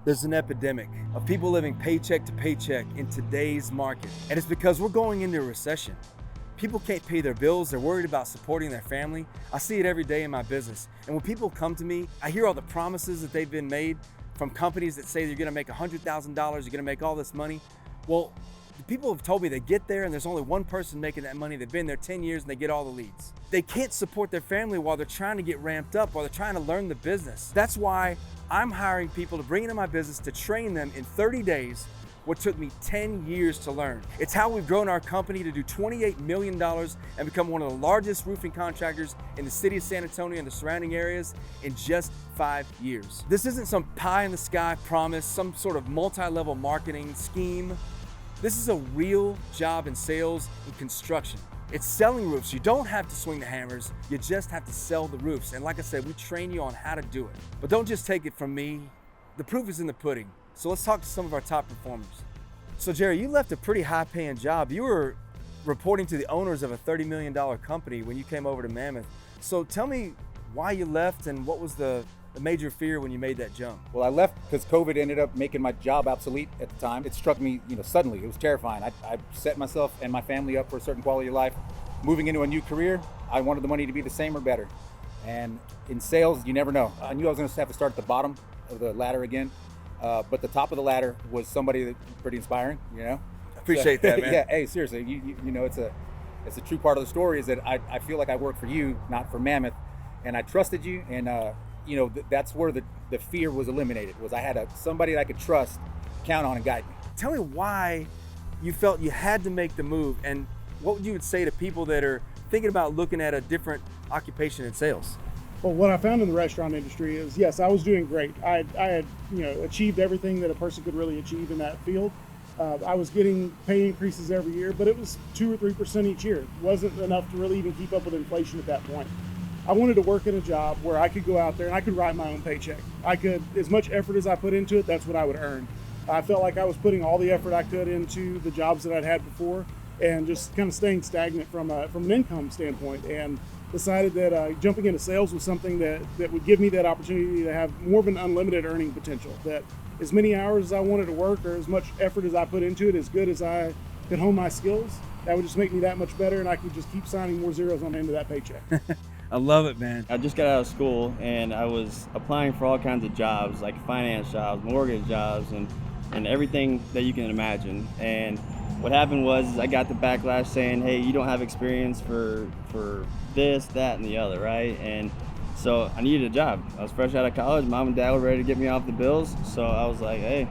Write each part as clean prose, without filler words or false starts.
There's an epidemic of people living paycheck to paycheck in today's market. And it's because we're going into a recession. People can't pay their bills, they're worried about supporting their family. I see it every day in my business. And when people come to me, I hear all the promises that they've been made from companies that say you're gonna make $100,000, you're gonna make all this money. Well, the people have told me they get there and there's only one person making that money. They've been there 10 years and they get all the leads. They can't support their family while they're trying to get ramped up, while they're trying to learn the business. That's why I'm hiring people to bring into my business to train them in 30 days, what took me 10 years to learn. It's how we've grown our company to do $28 million and become one of the largest roofing contractors in the city of San Antonio and the surrounding areas in just 5 years. This isn't some pie in the sky promise, some sort of multi-level marketing scheme. This is a real job in sales and construction. It's selling roofs. You don't have to swing the hammers, you just have to sell the roofs. And like I said, we train you on how to do it. But don't just take it from me. The proof is in the pudding. So let's talk to some of our top performers. So Jerry, you left a pretty high paying job. You were reporting to the owners of a $30 million company when you came over to Mammoth. So tell me why you left and what was the major fear when you made that jump? Well, I left because COVID ended up making my job obsolete at the time. It struck me, suddenly. It was terrifying. I set myself and my family up for a certain quality of life. Moving into a new career, I wanted the money to be the same or better. And in sales, you never know. I knew I was going to have to start at the bottom of the ladder again, but the top of the ladder was somebody that pretty inspiring. Appreciate that, man. Yeah. Hey, seriously, it's a true part of the story is that I feel like I work for you, not for Mammoth, and I trusted you, and that's where the fear was eliminated. Was I had somebody that I could trust, count on, and guide me. Tell me why you felt you had to make the move, and what would you would say to people that are thinking about looking at a different occupation in sales? Well, what I found in the restaurant industry is, yes, I was doing great. I had achieved everything that a person could really achieve in that field. I was getting pay increases every year, but it was 2 or 3% each year. It wasn't enough to really even keep up with inflation at that point. I wanted to work in a job where I could go out there and I could write my own paycheck. I could, as much effort as I put into it, that's what I would earn. I felt like I was putting all the effort I could into the jobs that I'd had before and just kind of staying stagnant from an income standpoint, and decided that jumping into sales was something that would give me that opportunity to have more of an unlimited earning potential, that as many hours as I wanted to work or as much effort as I put into it, as good as I could hone my skills, that would just make me that much better, and I could just keep signing more zeros on the end of that paycheck. I love it, man. I just got out of school and I was applying for all kinds of jobs, like finance jobs, mortgage jobs, and everything that you can imagine. And what happened was I got the backlash saying, hey, you don't have experience for this, that, and the other, right? And so I needed a job. I was fresh out of college. Mom and dad were ready to get me off the bills. So I was like, hey,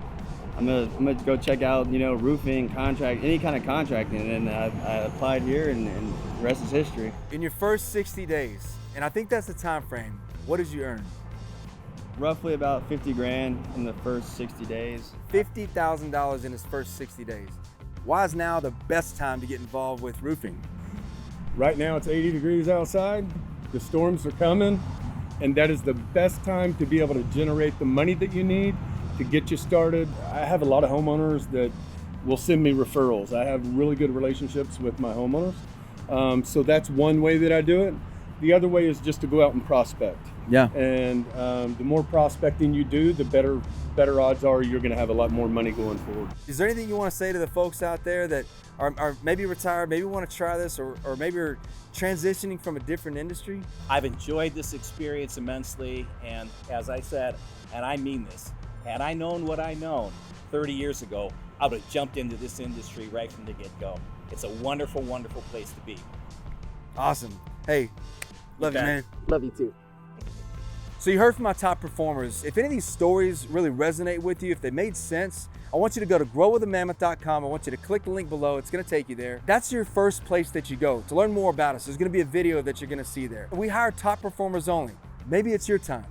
I'm gonna go check out, roofing, contract, any kind of contracting. And I applied here, and the rest is history. In your first 60 days, and I think that's the time frame, what did you earn? Roughly about 50 grand in the first 60 days. $50,000 in his first 60 days. Why is now the best time to get involved with roofing? Right now it's 80 degrees outside, the storms are coming, and that is the best time to be able to generate the money that you need to get you started. I have a lot of homeowners that will send me referrals. I have really good relationships with my homeowners. So that's one way that I do it. The other way is just to go out and prospect. Yeah. And the more prospecting you do, the better odds are you're going to have a lot more money going forward. Is there anything you want to say to the folks out there that are maybe retired, maybe want to try this, or maybe are transitioning from a different industry? I've enjoyed this experience immensely, and as I said, and I mean this, had I known what I known 30 years ago, I would have jumped into this industry right from the get-go. It's a wonderful, wonderful place to be. Awesome. Hey, love you, man. Love you too. So you heard from my top performers. If any of these stories really resonate with you, if they made sense, I want you to go to growwithamammoth.com. I want you to click the link below. It's going to take you there. That's your first place that you go to learn more about us. There's going to be a video that you're going to see there. We hire top performers only. Maybe it's your time.